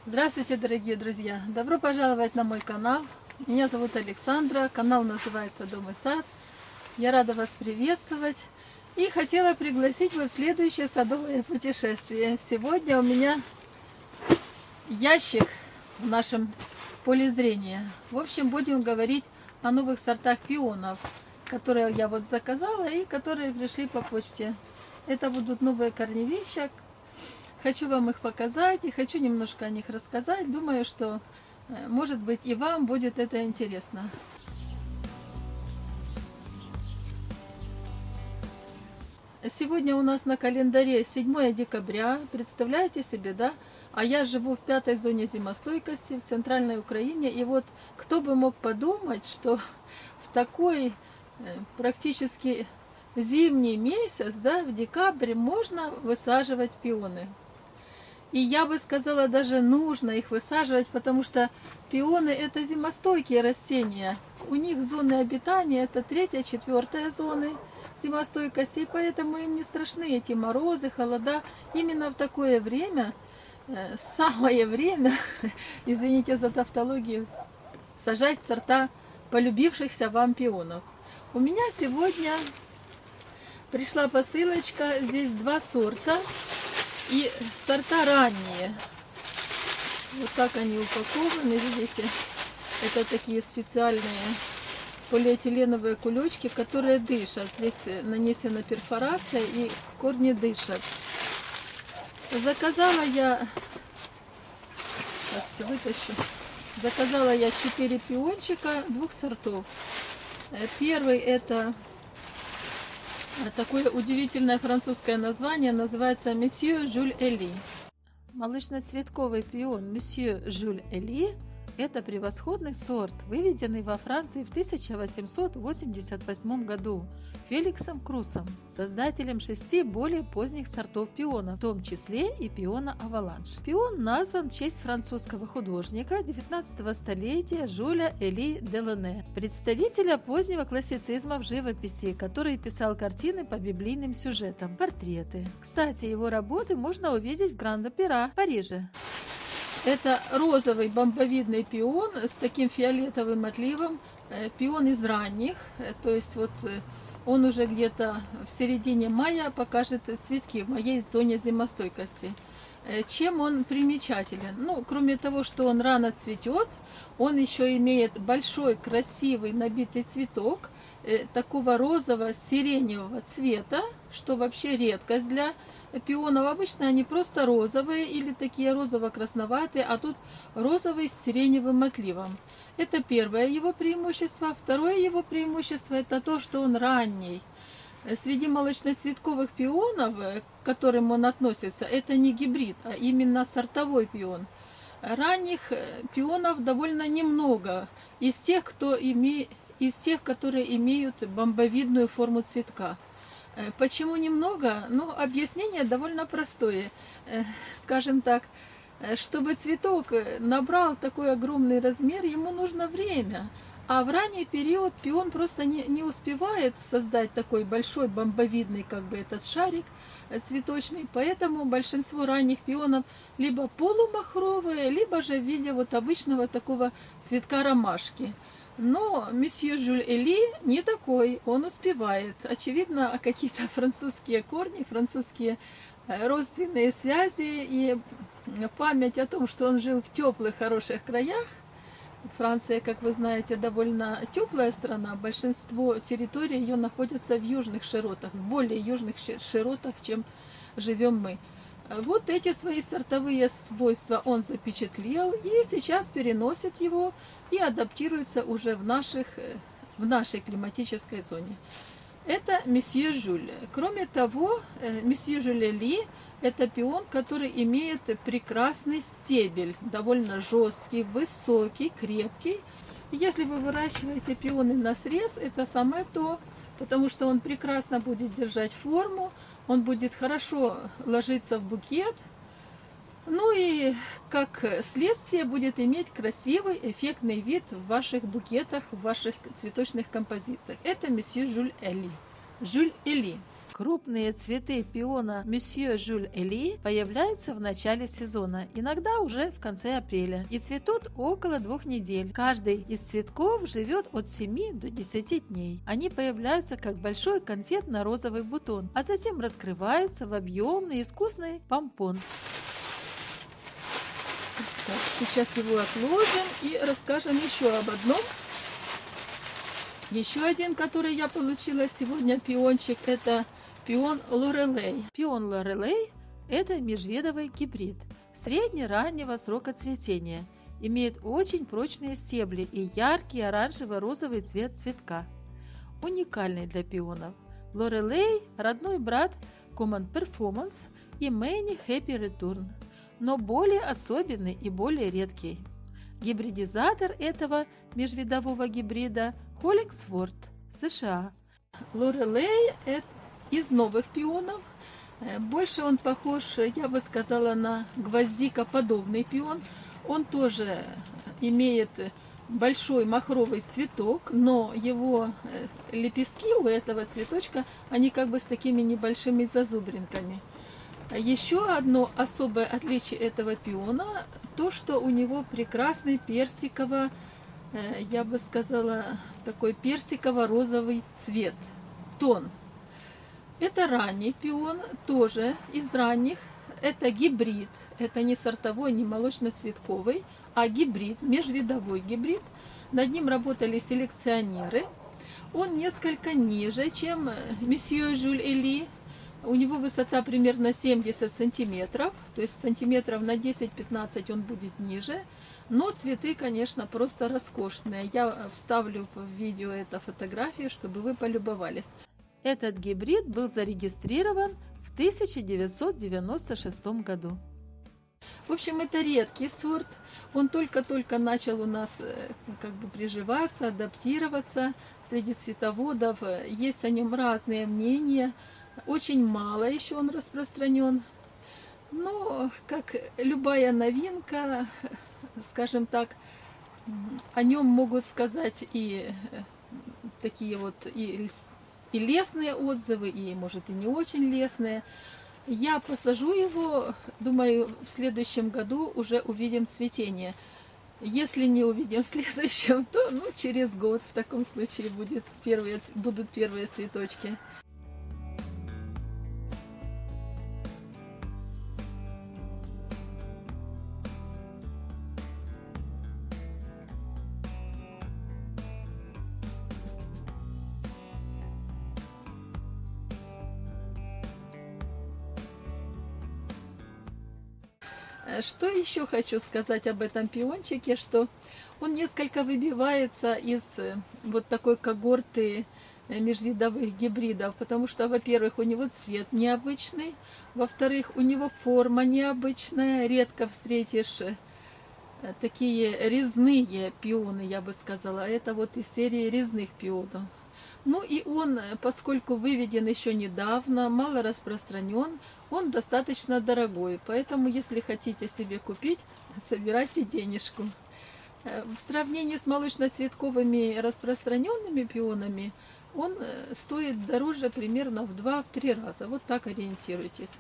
Здравствуйте, дорогие друзья! Добро пожаловать на мой канал. Меня зовут Александра, канал называется «Дом и сад». Я рада вас приветствовать и хотела пригласить вас в следующее садовое путешествие. Сегодня у меня ящик в нашем поле зрения. В общем, будем говорить о новых сортах пионов, которые я вот заказала и которые пришли по почте. Это будут новые корневища. Хочу вам их показать и хочу немножко о них рассказать. Думаю, что, может быть, и вам будет это интересно. Сегодня у нас на календаре 7 декабря. Представляете себе, да? А я живу в 5-й зоне зимостойкости в центральной Украине. И вот кто бы мог подумать, что в такой практически зимний месяц, да, в декабре можно высаживать пионы. И я бы сказала, даже нужно их высаживать, потому что пионы это зимостойкие растения. У них зоны обитания это 3-я, 4-я зоны зимостойкости, и поэтому им не страшны эти морозы, холода. Именно в такое время, самое время, извините за тавтологию, сажать сорта полюбившихся вам пионов. У меня сегодня пришла посылочка, здесь 2 сорта. И сорта ранние. Вот так они упакованы, видите? Это такие специальные полиэтиленовые кулечки, которые дышат. Здесь нанесена перфорация и корни дышат. Заказала я... Сейчас все вытащу. Заказала я 4 пиончика 2 сортов. Первый это... Такое удивительное французское название, называется Monsieur Jules Elie. Молочноцветковый пион Monsieur Jules Elie – это превосходный сорт, выведенный во Франции в 1888 году Феликсом Крусом, создателем 6 более поздних сортов пиона, в том числе и пиона Аваланж. Пион назван в честь французского художника 19 столетия Жюля Эли Делане, представителя позднего классицизма в живописи, который писал картины по библейным сюжетам, портреты. Кстати, его работы можно увидеть в Гранд-Опера в Париже. Это розовый бомбовидный пион с таким фиолетовым отливом, пион из ранних, то есть вот он уже где-то в середине мая покажет цветки в моей зоне зимостойкости. Чем он примечателен? Ну, кроме того, что он рано цветет, он еще имеет большой, красивый, набитый цветок такого розово-сиреневого цвета, что вообще редкость для пионов. Обычно они просто розовые или такие розово-красноватые, а тут розовый с сиреневым отливом. Это первое его преимущество. Второе его преимущество это то, что он ранний. Среди молочноцветковых пионов, к которым он относится, это не гибрид, а именно сортовой пион. Ранних пионов довольно немного из тех, которые имеют бомбовидную форму цветка. Почему немного? Ну, объяснение довольно простое. Скажем так, чтобы цветок набрал такой огромный размер, ему нужно время. А в ранний период пион просто не успевает создать такой большой бомбовидный, как бы этот шарик цветочный. Поэтому большинство ранних пионов либо полумахровые, либо же в виде вот обычного такого цветка ромашки. Но месье Жюль Эли не такой, он успевает. Очевидно, какие-то французские корни, французские родственные связи и память о том, что он жил в теплых, хороших краях. Франция, как вы знаете, довольно теплая страна. Большинство территорий ее находится в южных широтах, в более южных широтах, чем живем мы. Вот эти свои сортовые свойства он запечатлел и сейчас переносит его и адаптируется уже в нашей климатической зоне. Это месье Жюль. Кроме того, месье Жюль Эли – это пион, который имеет прекрасный стебель, довольно жесткий, высокий, крепкий. И если вы выращиваете пионы на срез, это самое то, потому что он прекрасно будет держать форму, он будет хорошо ложиться в букет, ну и как следствие будет иметь красивый, эффектный вид в ваших букетах, в ваших цветочных композициях. Это месье Жюль Эли. Жюль Эли. Крупные цветы пиона Monsieur Jules Elie появляются в начале сезона, иногда уже в конце апреля, и цветут около 2 недель. Каждый из цветков живет от 7 до 10 дней. Они появляются как большой конфетно-розовый бутон, а затем раскрываются в объемный искусный помпон. Так, сейчас его отложим и расскажем еще об одном. Еще один, который я получила сегодня, пиончик, это пион Лорелей. Пион Лорелей – это межвидовый гибрид средне-раннего срока цветения. Имеет очень прочные стебли и яркий оранжево-розовый цвет цветка. Уникальный для пионов. Лорелей – родной брат Common Performance и Many Happy Return, но более особенный и более редкий. Гибридизатор этого межвидового гибрида – Холлингсворт, США. Лорелей – это из новых пионов. Больше он похож, я бы сказала, на гвоздикоподобный пион. Он тоже имеет большой махровый цветок, но его лепестки у этого цветочка, они как бы с такими небольшими зазубринками. Еще одно особое отличие этого пиона – то, что у него прекрасный персиково, я бы сказала, такой персиково-розовый цвет, тон. Это ранний пион, тоже из ранних. Это гибрид, это не сортовой, не молочно-цветковый, а гибрид, межвидовой гибрид. Над ним работали селекционеры. Он несколько ниже, чем Monsieur Jules Elie. У него высота примерно 70 сантиметров, то есть сантиметров на 10-15 он будет ниже. Но цветы, конечно, просто роскошные. Я вставлю в видео эту фотографию, чтобы вы полюбовались. Этот гибрид был зарегистрирован в 1996 году. В общем, это редкий сорт. Он только-только начал у нас как бы приживаться, адаптироваться среди цветоводов. Есть о нем разные мнения. Очень мало еще он распространен. Но, как любая новинка, скажем так, о нем могут сказать и такие вот и лестные отзывы, и, может, и не очень лестные. Я посажу его, думаю, в следующем году уже увидим цветение. Если не увидим в следующем, то через год в таком случае будут первые цветочки. Что еще хочу сказать об этом пиончике, что он несколько выбивается из вот такой когорты межвидовых гибридов, потому что, во-первых, у него цвет необычный, во-вторых, у него форма необычная, редко встретишь такие резные пионы, я бы сказала, это вот из серии резных пионов. Ну и он, поскольку выведен еще недавно, мало распространен, он достаточно дорогой. Поэтому, если хотите себе купить, собирайте денежку. В сравнении с молочноцветковыми распространенными пионами, он стоит дороже примерно в 2-3 раза. Вот так ориентируйтесь.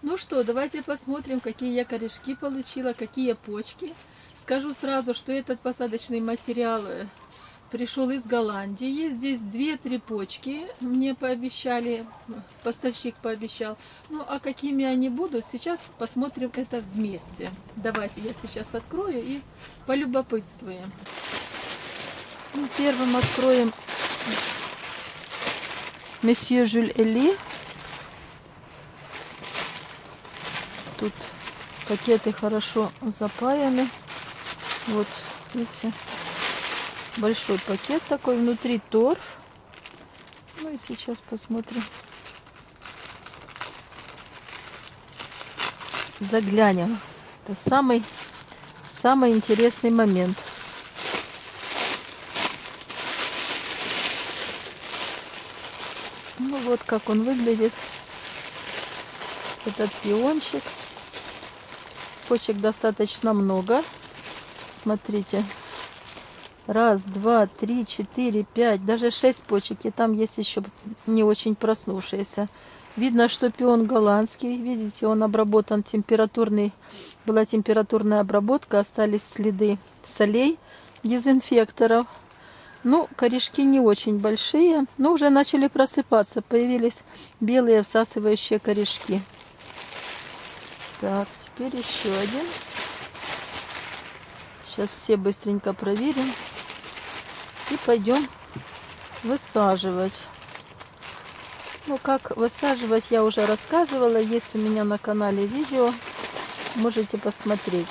Ну что, давайте посмотрим, какие я корешки получила, какие почки. Скажу сразу, что этот посадочный материал пришел из Голландии. Здесь 2-3 почки мне пообещали, поставщик пообещал. Ну, а какими они будут, сейчас посмотрим это вместе. Давайте я сейчас открою и полюбопытствуем. Первым откроем Monsieur Jules Elie. Тут пакеты хорошо запаяны. Вот, видите, большой пакет такой, внутри торф. Ну и сейчас посмотрим. Заглянем. Это самый интересный момент. Ну вот как он выглядит. Этот пиончик. Почек достаточно много. Смотрите. Раз, два, три, четыре, пять, даже 6 почек. И там есть еще не очень проснувшиеся. Видно, что пион голландский. Видите, он обработан была температурная обработка, остались следы солей, дезинфекторов. Ну, корешки не очень большие, но уже начали просыпаться. Появились белые всасывающие корешки. Так, теперь еще один. Сейчас все быстренько проверим. И пойдем высаживать. Ну, как высаживать, я уже рассказывала. Есть у меня на канале видео. Можете посмотреть.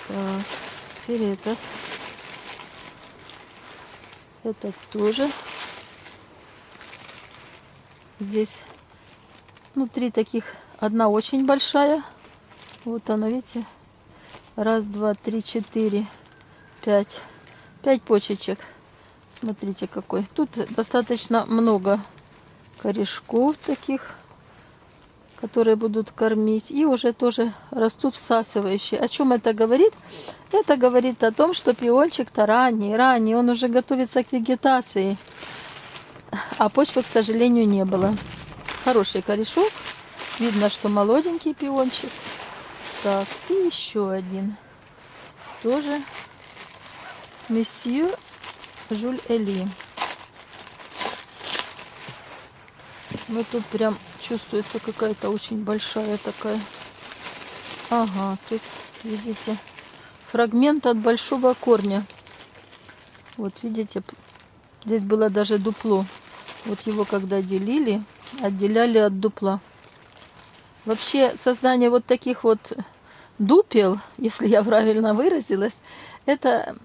Так, теперь этот. Этот тоже. Здесь, ну, 3 таких. Одна очень большая. Вот она, видите. Раз, два, три, 4, 5. 5 почечек. Смотрите, какой. Тут достаточно много корешков таких, которые будут кормить. И уже тоже растут всасывающие. О чем это говорит? Это говорит о том, что пиончик-то ранний. Он уже готовится к вегетации. А почвы, к сожалению, не было. Хороший корешок. Видно, что молоденький пиончик. Так, и еще один. Тоже месье Жюль Эли. Ну, тут прям чувствуется какая-то очень большая такая. Ага, тут, видите, фрагмент от большого корня. Вот, видите, здесь было даже дупло. Вот его, когда делили, отделяли от дупла. Вообще, создание вот таких вот дупел, если я правильно выразилась, это,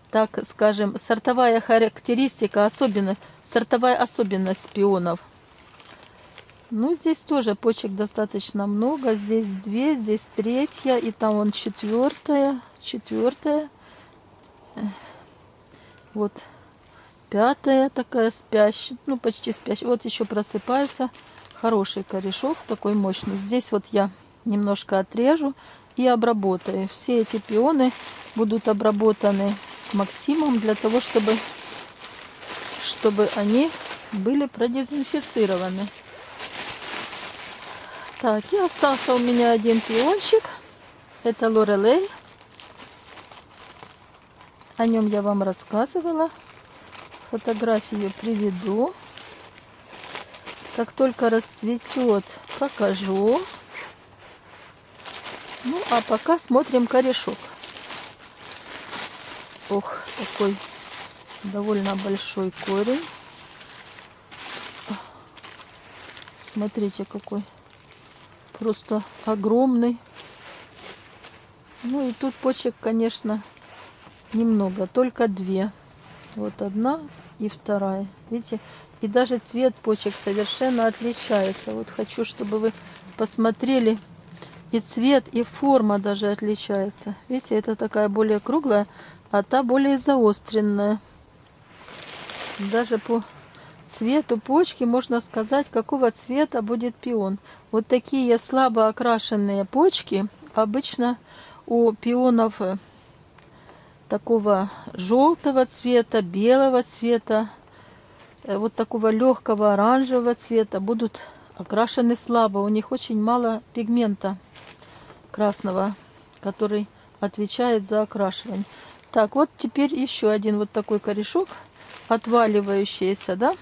так скажем, сортовая характеристика, сортовая особенность пионов. Ну, здесь тоже почек достаточно много. Здесь 2, здесь 3, и там вон 4, 4. Вот 5 такая спящая, ну, почти спящая. Вот еще просыпается. Хороший корешок, такой мощный. Здесь вот я немножко отрежу и обработаю. Все эти пионы будут обработаны Максимом для того, чтобы они были продезинфицированы. Так, и остался у меня один пиончик. Это Лорелей. О нем я вам рассказывала. Фотографию приведу. Как только расцветет, покажу. Ну, а пока смотрим корешок. Ох, такой довольно большой корень. Смотрите, какой. Просто огромный. Ну и тут почек, конечно, немного. Только 2. Вот одна и вторая. Видите? И даже цвет почек совершенно отличается. Вот хочу, чтобы вы посмотрели. И цвет, и форма даже отличается. Видите, это такая более круглая, а та более заостренная. Даже по цвету почки можно сказать, какого цвета будет пион. Вот такие слабо окрашенные почки обычно у пионов такого желтого цвета, белого цвета, вот такого легкого оранжевого цвета будут окрашены слабо. У них очень мало пигмента красного, который отвечает за окрашивание. Так, вот теперь еще один вот такой корешок, отваливающийся, да?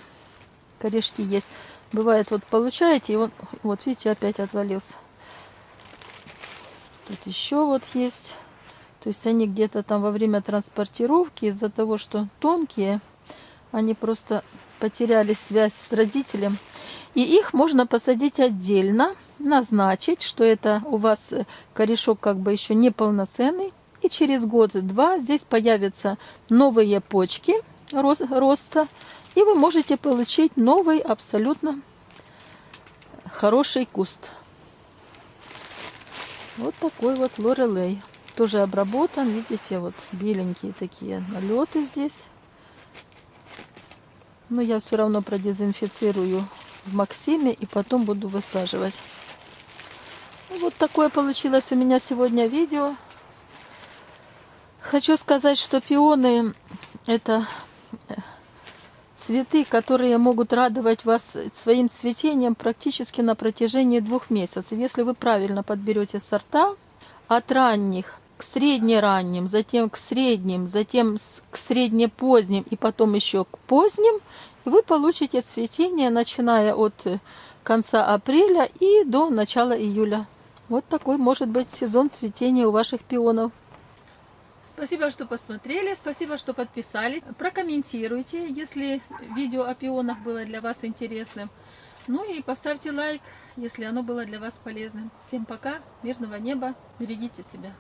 Корешки есть. Бывает, вот получаете, и он, вот видите, опять отвалился. Тут еще вот есть. То есть они где-то там во время транспортировки, из-за того, что тонкие, они просто потеряли связь с родителем. И их можно посадить отдельно, назначить, что это у вас корешок как бы еще не полноценный. И через год-два здесь появятся новые почки роста. И вы можете получить новый, абсолютно хороший куст. Вот такой вот Лорелей. Тоже обработан. Видите, вот беленькие такие налеты здесь. Но я все равно продезинфицирую в Максиме и потом буду высаживать. Вот такое получилось у меня сегодня видео. Хочу сказать, что пионы – это цветы, которые могут радовать вас своим цветением практически на протяжении 2 месяцев. Если вы правильно подберете сорта, от ранних к среднеранним, затем к средним, затем к среднепоздним и потом еще к поздним, вы получите цветение, начиная от конца апреля и до начала июля. Вот такой может быть сезон цветения у ваших пионов. Спасибо, что посмотрели, спасибо, что подписались. Прокомментируйте, если видео о пионах было для вас интересным. Ну и поставьте лайк, если оно было для вас полезным. Всем пока, мирного неба, берегите себя.